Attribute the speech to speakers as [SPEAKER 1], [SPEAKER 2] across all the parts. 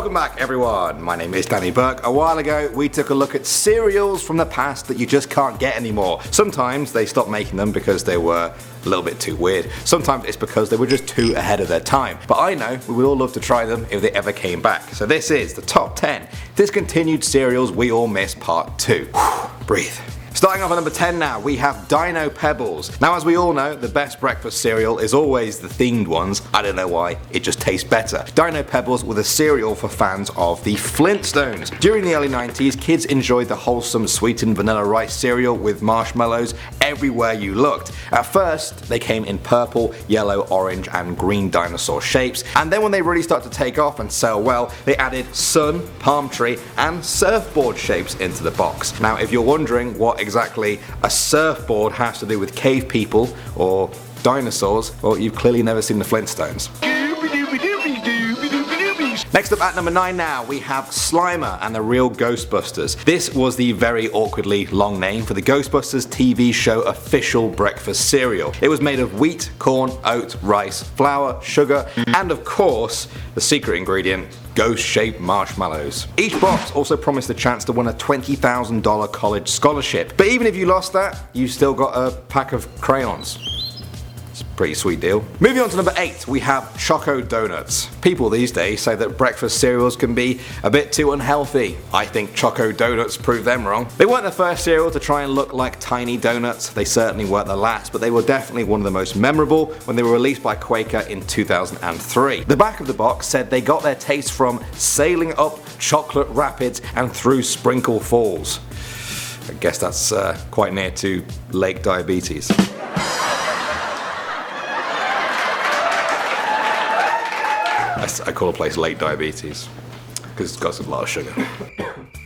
[SPEAKER 1] Welcome back everyone, my name is Danny Burke. A while ago we took a look at cereals from the past that you just can't get anymore. Sometimes they stopped making them because they were a little bit too weird. Sometimes it's because they were just too ahead of their time. But I know we would all love to try them if they ever came back. So this is the top 10 discontinued cereals we all miss part 2. Breathe. Starting off at number 10 now, we have Dino Pebbles. Now as we all know, the best breakfast cereal is always the themed ones. I don't know why, it just tastes better. Dino Pebbles were the cereal for fans of the Flintstones. During the early 90s, kids enjoyed the wholesome sweetened vanilla rice cereal with marshmallows everywhere you looked. At first, they came in purple, yellow, orange and green dinosaur shapes, and then when they really started to take off and sell well, they added sun, palm tree and surfboard shapes into the box. Now if you're wondering what exactly a surfboard has to do with cave people or dinosaurs, well, you've clearly never seen the Flintstones. Next up at number 9 now, we have Slimer and the Real Ghostbusters. This was the very awkwardly long name for the Ghostbusters TV show official breakfast cereal. It was made of wheat, corn, oat, rice, flour, sugar, and of course, the secret ingredient, ghost-shaped marshmallows. Each box also promised a chance to win a $20,000 college scholarship. But even if you lost that, you still got a pack of crayons. Pretty sweet deal. Moving on to number 8, we have Choco Donuts. People these days say that breakfast cereals can be a bit too unhealthy. I think Choco Donuts proved them wrong. They weren't the first cereal to try and look like tiny donuts. They certainly weren't the last, but they were definitely one of the most memorable when they were released by Quaker in 2003. The back of the box said they got their taste from sailing up chocolate rapids and through Sprinkle Falls. I guess that's quite near to Lake Diabetes. I call a place Lake Diabetes because it's got a lot of sugar.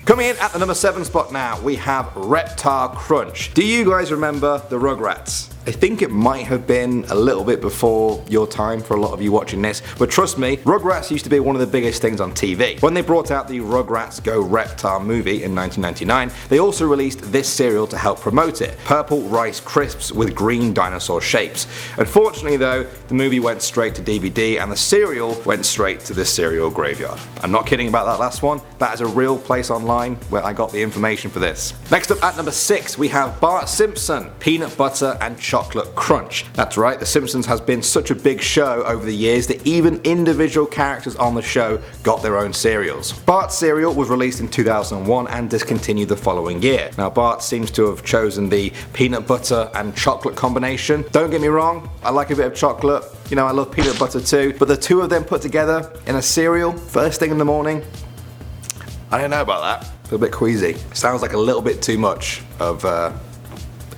[SPEAKER 1] Coming in at the number 7 spot now, we have Reptar Crunch. Do you guys remember the Rugrats? I think it might have been a little bit before your time for a lot of you watching this, but trust me, Rugrats used to be one of the biggest things on TV. When they brought out the Rugrats Go Reptar movie in 1999, they also released this cereal to help promote it, purple rice crisps with green dinosaur shapes. Unfortunately though, the movie went straight to DVD and the cereal went straight to the cereal graveyard. I'm not kidding about that last one, that is a real place online where I got the information for this. Next up at number 6, we have Bart Simpson, peanut butter and chocolate crunch. That's right, The Simpsons has been such a big show over the years that even individual characters on the show got their own cereals. Bart's cereal was released in 2001 and discontinued the following year. Now Bart seems to have chosen the peanut butter and chocolate combination. Don't get me wrong, I like a bit of chocolate, you know, I love peanut butter too, but the two of them put together in a cereal first thing in the morning, I don't know about that. It's a bit queasy. Sounds like a little bit too much of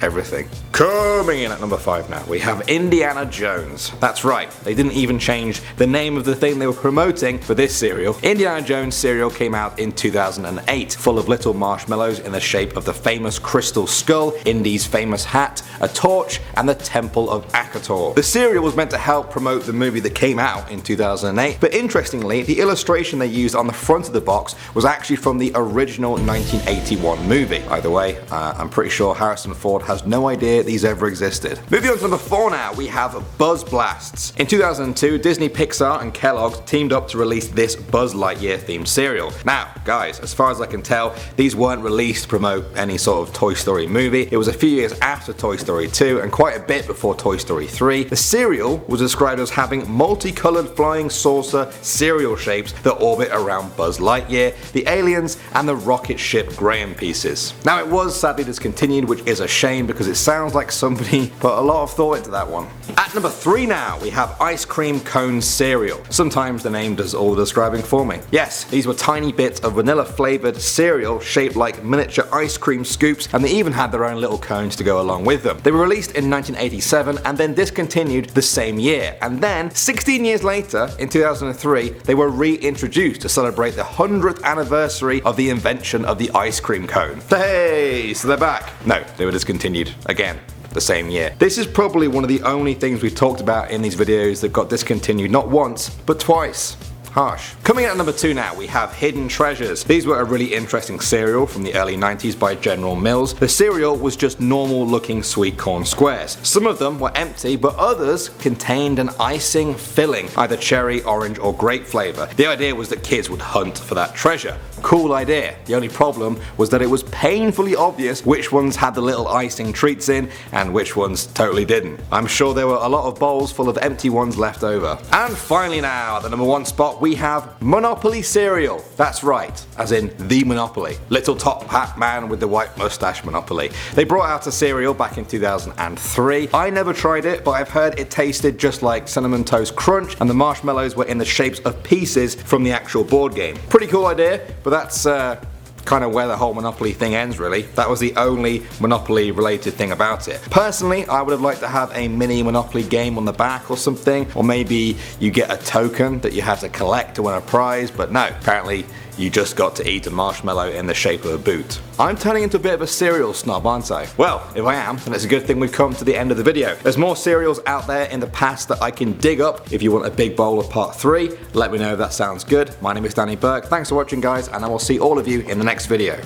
[SPEAKER 1] everything. Coming in at number 5 now, we have Indiana Jones. That's right, they didn't even change the name of the thing they were promoting for this cereal. Indiana Jones cereal came out in 2008, full of little marshmallows in the shape of the famous crystal skull, Indy's famous hat, a torch, and the Temple of Akator. The cereal was meant to help promote the movie that came out in 2008, but interestingly, the illustration they used on the front of the box was actually from the original 1981 movie. Either way, I'm pretty sure Harrison Ford has no idea these ever existed. Moving on to number 4 now, we have Buzz Blasts. In 2002, Disney, Pixar and Kellogg's teamed up to release this Buzz Lightyear themed cereal. Now, guys, as far as I can tell, these weren't released to promote any sort of Toy Story movie. It was a few years after Toy Story 2 and quite a bit before Toy Story 3. The cereal was described as having multicolored flying saucer cereal shapes that orbit around Buzz Lightyear, the aliens and the rocket ship Graham pieces. Now it was sadly discontinued, which is a shame because it sounds like somebody put a lot of thought into that one. At number 3 now, we have ice cream cone cereal. Sometimes the name does all the describing for me. Yes, these were tiny bits of vanilla flavored cereal shaped like miniature ice cream scoops, and they even had their own little cones to go along with them. They were released in 1987 and then discontinued the same year, and then 16 years later, in 2003, they were reintroduced to celebrate the 100th anniversary of the invention of the ice cream cone. Hey, so they're back. No, they were discontinued again the same year. This is probably one of the only things we've talked about in these videos that got discontinued not once, but twice. Harsh. Coming in at number 2 now, we have Hidden Treasures. These were a really interesting cereal from the early 90s by General Mills. The cereal was just normal looking sweet corn squares. Some of them were empty, but others contained an icing filling, either cherry, orange or grape flavour. The idea was that kids would hunt for that treasure. Cool idea. The only problem was that it was painfully obvious which ones had the little icing treats in and which ones totally didn't. I'm sure there were a lot of bowls full of empty ones left over. And finally now, at the number 1 spot we have Monopoly cereal. That's right, as in the Monopoly. Little top hat man with the white mustache Monopoly. They brought out a cereal back in 2003. I never tried it, but I've heard it tasted just like Cinnamon Toast Crunch and the marshmallows were in the shapes of pieces from the actual board game. Pretty cool idea, but that's kind of where the whole Monopoly thing ends really. That was the only Monopoly related thing about it. Personally, I would have liked to have a mini Monopoly game on the back or something, or maybe you get a token that you have to collect to win a prize, but no, apparently you just got to eat a marshmallow in the shape of a boot. I'm turning into a bit of a cereal snob, aren't I? Well, if I am, then it's a good thing we've come to the end of the video. There's more cereals out there in the past that I can dig up. If you want a big bowl of part 3, let me know if that sounds good. My name is Danny Burke, thanks for watching guys, and I will see all of you in the next video.